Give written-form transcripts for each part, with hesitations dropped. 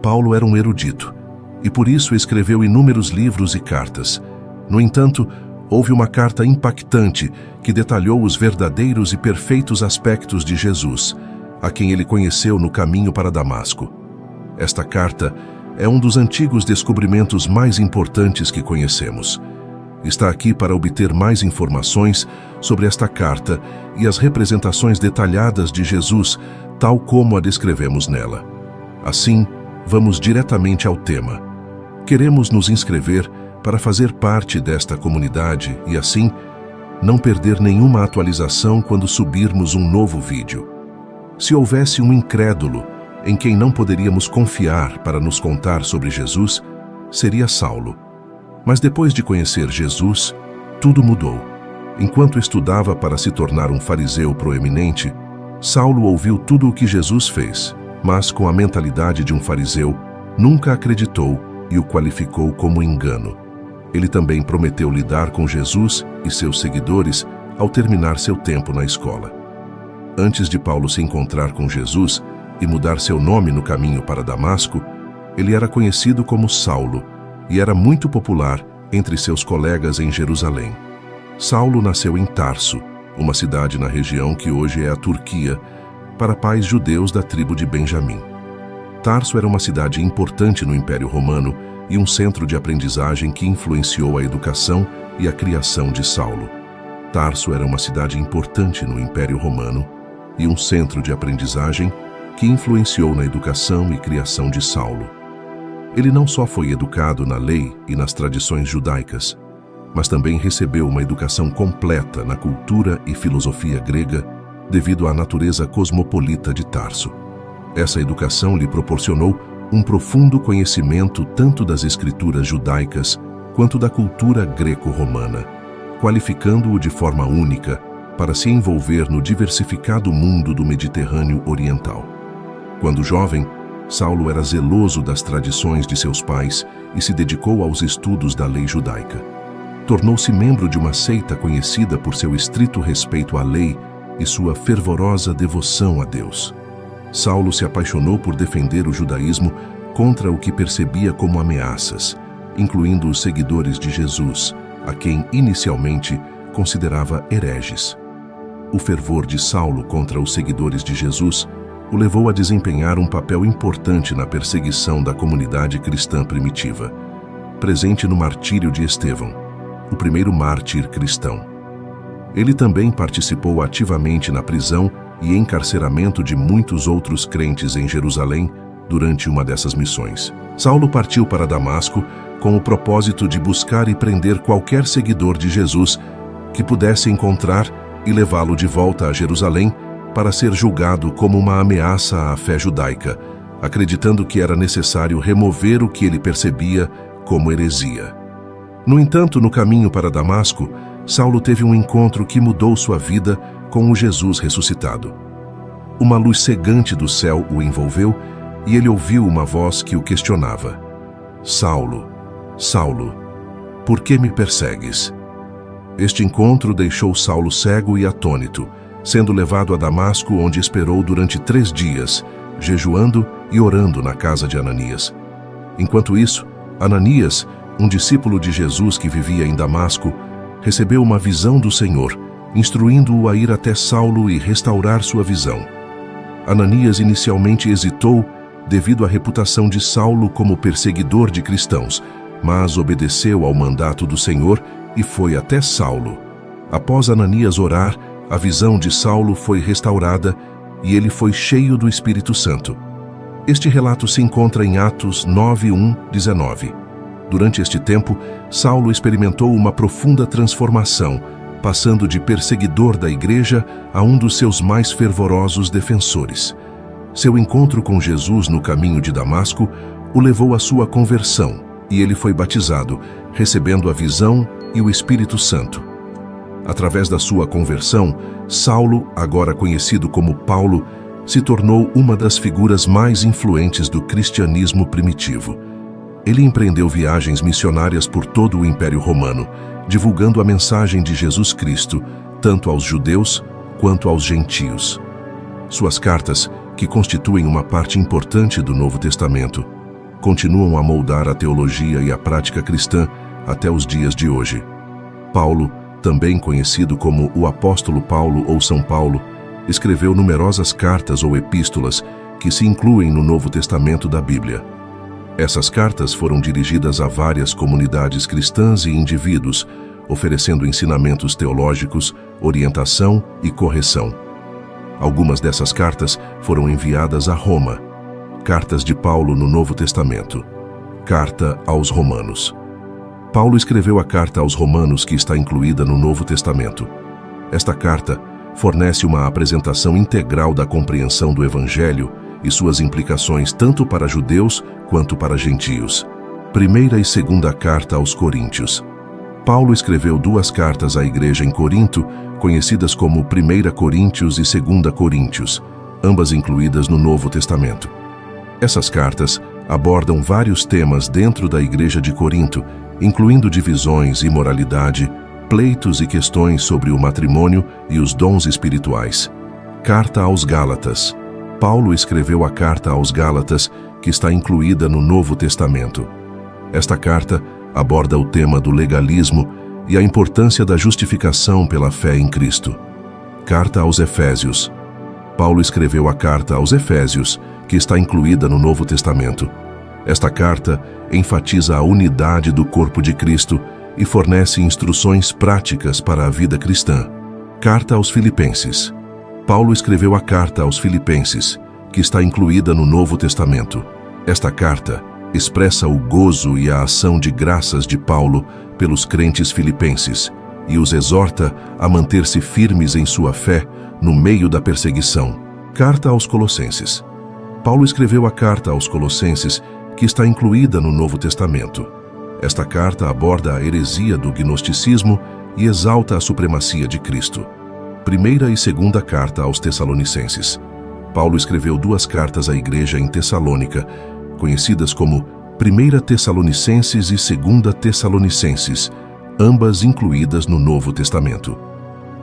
Paulo era um erudito, e por isso escreveu inúmeros livros e cartas. No entanto, houve uma carta impactante que detalhou os verdadeiros e perfeitos aspectos de Jesus, a quem ele conheceu no caminho para Damasco. Esta carta é um dos antigos descobrimentos mais importantes que conhecemos. Está aqui para obter mais informações sobre esta carta e as representações detalhadas de Jesus, tal como a descrevemos nela. Assim, vamos diretamente ao tema. Queremos nos inscrever para fazer parte desta comunidade e, assim, não perder nenhuma atualização quando subirmos um novo vídeo. Se houvesse um incrédulo em quem não poderíamos confiar para nos contar sobre Jesus, seria Saulo. Mas depois de conhecer Jesus, tudo mudou. Enquanto estudava para se tornar um fariseu proeminente, Saulo ouviu tudo o que Jesus fez, mas com a mentalidade de um fariseu, nunca acreditou e o qualificou como engano. Ele também prometeu lidar com Jesus e seus seguidores ao terminar seu tempo na escola. Antes de Paulo se encontrar com Jesus e mudar seu nome no caminho para Damasco, ele era conhecido como Saulo e era muito popular entre seus colegas em Jerusalém. Saulo nasceu em Tarso, uma cidade na região que hoje é a Turquia, para pais judeus da tribo de Benjamim. Tarso era uma cidade importante no Império Romano e um centro de aprendizagem que influenciou a educação e a criação de Saulo. Tarso era uma cidade importante no Império Romano e um centro de aprendizagem que influenciou na educação e criação de Saulo. Ele não só foi educado na lei e nas tradições judaicas, mas também recebeu uma educação completa na cultura e filosofia grega devido à natureza cosmopolita de Tarso. Essa educação lhe proporcionou um profundo conhecimento tanto das escrituras judaicas quanto da cultura greco-romana, qualificando-o de forma única para se envolver no diversificado mundo do Mediterrâneo Oriental. Quando jovem, Saulo era zeloso das tradições de seus pais e se dedicou aos estudos da lei judaica. Tornou-se membro de uma seita conhecida por seu estrito respeito à lei e sua fervorosa devoção a Deus. Saulo se apaixonou por defender o judaísmo contra o que percebia como ameaças, incluindo os seguidores de Jesus, a quem inicialmente considerava hereges. O fervor de Saulo contra os seguidores de Jesus o levou a desempenhar um papel importante na perseguição da comunidade cristã primitiva, presente no martírio de Estevão, o primeiro mártir cristão. Ele também participou ativamente na prisão e encarceramento de muitos outros crentes em Jerusalém durante uma dessas missões. Saulo partiu para Damasco com o propósito de buscar e prender qualquer seguidor de Jesus que pudesse encontrar e levá-lo de volta a Jerusalém para ser julgado como uma ameaça à fé judaica, acreditando que era necessário remover o que ele percebia como heresia. No entanto, no caminho para Damasco, Saulo teve um encontro que mudou sua vida com o Jesus ressuscitado. Uma luz cegante do céu o envolveu e ele ouviu uma voz que o questionava: Saulo, Saulo, por que me persegues? Este encontro deixou Saulo cego e atônito, sendo levado a Damasco, onde esperou durante 3 dias, jejuando e orando na casa de Ananias. Enquanto isso, Ananias, um discípulo de Jesus que vivia em Damasco, recebeu uma visão do Senhor, instruindo-o a ir até Saulo e restaurar sua visão. Ananias inicialmente hesitou devido à reputação de Saulo como perseguidor de cristãos, mas obedeceu ao mandato do Senhor e foi até Saulo. Após Ananias orar, a visão de Saulo foi restaurada e ele foi cheio do Espírito Santo. Este relato se encontra em Atos 9:1-19. Durante este tempo, Saulo experimentou uma profunda transformação, passando de perseguidor da igreja a um dos seus mais fervorosos defensores. Seu encontro com Jesus no caminho de Damasco o levou à sua conversão e ele foi batizado, recebendo a visão e o Espírito Santo. Através da sua conversão, Saulo, agora conhecido como Paulo, se tornou uma das figuras mais influentes do cristianismo primitivo. Ele empreendeu viagens missionárias por todo o Império Romano, divulgando a mensagem de Jesus Cristo, tanto aos judeus quanto aos gentios. Suas cartas, que constituem uma parte importante do Novo Testamento, continuam a moldar a teologia e a prática cristã até os dias de hoje. Paulo, também conhecido como o Apóstolo Paulo ou São Paulo, escreveu numerosas cartas ou epístolas que se incluem no Novo Testamento da Bíblia. Essas cartas foram dirigidas a várias comunidades cristãs e indivíduos, oferecendo ensinamentos teológicos, orientação e correção. Algumas dessas cartas foram enviadas a Roma. Cartas de Paulo no Novo Testamento. Carta aos Romanos. Paulo escreveu a carta aos Romanos que está incluída no Novo Testamento. Esta carta fornece uma apresentação integral da compreensão do Evangelho e suas implicações tanto para judeus quanto para gentios. Primeira e segunda carta aos Coríntios. Paulo escreveu duas cartas à igreja em Corinto, conhecidas como 1 Coríntios e 2 Coríntios, ambas incluídas no Novo Testamento. Essas cartas abordam vários temas dentro da igreja de Corinto, incluindo divisões, imoralidade, pleitos e questões sobre o matrimônio e os dons espirituais. Carta aos Gálatas. Paulo escreveu a carta aos Gálatas, que está incluída no Novo Testamento. Esta carta aborda o tema do legalismo e a importância da justificação pela fé em Cristo. Carta aos Efésios. Paulo escreveu a carta aos Efésios, que está incluída no Novo Testamento. Esta carta enfatiza a unidade do corpo de Cristo e fornece instruções práticas para a vida cristã. Carta aos Filipenses. Paulo escreveu a carta aos Filipenses, que está incluída no Novo Testamento. Esta carta expressa o gozo e a ação de graças de Paulo pelos crentes filipenses e os exorta a manter-se firmes em sua fé no meio da perseguição. Carta aos Colossenses. Paulo escreveu a carta aos Colossenses, que está incluída no Novo Testamento. Esta carta aborda a heresia do gnosticismo e exalta a supremacia de Cristo. Primeira e segunda carta aos Tessalonicenses. Paulo escreveu duas cartas à igreja em Tessalônica, conhecidas como 1 Tessalonicenses e 2 Tessalonicenses, ambas incluídas no Novo Testamento.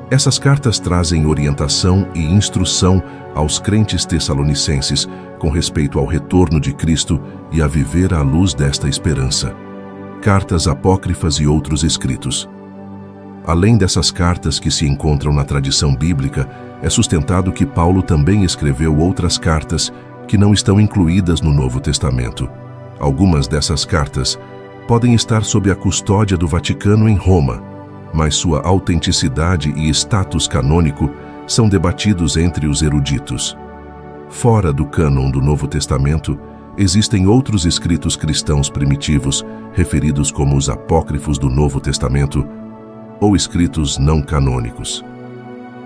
Essas cartas trazem orientação e instrução aos crentes tessalonicenses com respeito ao retorno de Cristo e a viver à luz desta esperança. Cartas apócrifas e outros escritos. Além dessas cartas que se encontram na tradição bíblica, é sustentado que Paulo também escreveu outras cartas que não estão incluídas no Novo Testamento. Algumas dessas cartas podem estar sob a custódia do Vaticano em Roma, mas sua autenticidade e status canônico são debatidos entre os eruditos. Fora do cânon do Novo Testamento, existem outros escritos cristãos primitivos, referidos como os apócrifos do Novo Testamento, ou escritos não canônicos.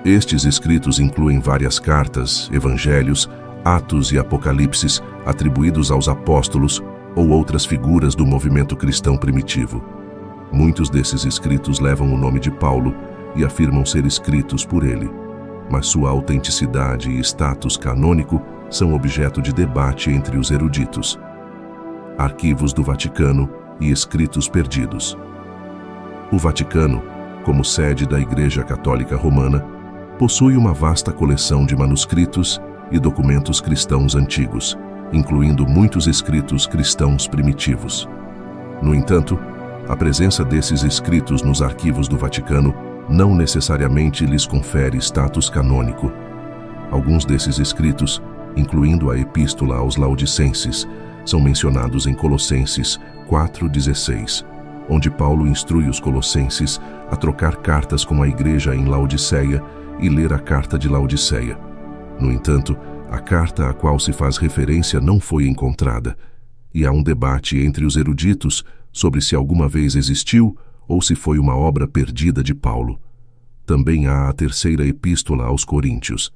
Estes escritos incluem várias cartas, evangelhos, Atos e Apocalipses atribuídos aos apóstolos ou outras figuras do movimento cristão primitivo. Muitos desses escritos levam o nome de Paulo e afirmam ser escritos por ele, mas sua autenticidade e status canônico são objeto de debate entre os eruditos. Arquivos do Vaticano e escritos perdidos. O Vaticano, como sede da Igreja Católica Romana, possui uma vasta coleção de manuscritos e documentos cristãos antigos, incluindo muitos escritos cristãos primitivos. No entanto, a presença desses escritos nos arquivos do Vaticano não necessariamente lhes confere status canônico. Alguns desses escritos, incluindo a Epístola aos Laodicenses, são mencionados em Colossenses 4,16, onde Paulo instrui os colossenses a trocar cartas com a igreja em Laodiceia e ler a carta de Laodiceia. No entanto, a carta a qual se faz referência não foi encontrada, e há um debate entre os eruditos sobre se alguma vez existiu ou se foi uma obra perdida de Paulo. Também há a terceira epístola aos Coríntios.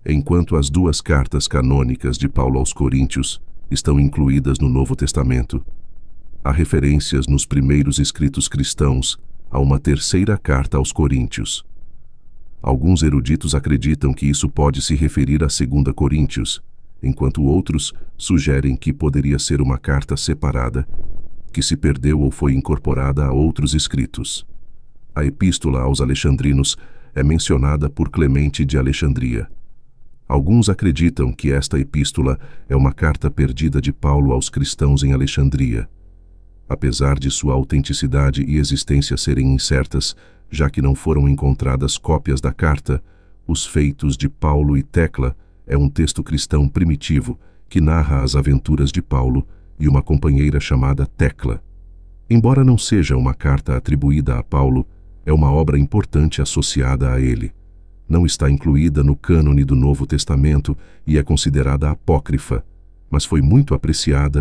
Enquanto as duas cartas canônicas de Paulo aos Coríntios estão incluídas no Novo Testamento, há referências nos primeiros escritos cristãos a uma terceira carta aos Coríntios. Alguns eruditos acreditam que isso pode se referir a 2 Coríntios, enquanto outros sugerem que poderia ser uma carta separada, que se perdeu ou foi incorporada a outros escritos. A Epístola aos Alexandrinos é mencionada por Clemente de Alexandria. Alguns acreditam que esta epístola é uma carta perdida de Paulo aos cristãos em Alexandria. Apesar de sua autenticidade e existência serem incertas, já que não foram encontradas cópias da carta, Os Feitos de Paulo e Tecla é um texto cristão primitivo que narra as aventuras de Paulo e uma companheira chamada Tecla. Embora não seja uma carta atribuída a Paulo, é uma obra importante associada a ele. Não está incluída no cânone do Novo Testamento e é considerada apócrifa, mas foi muito apreciada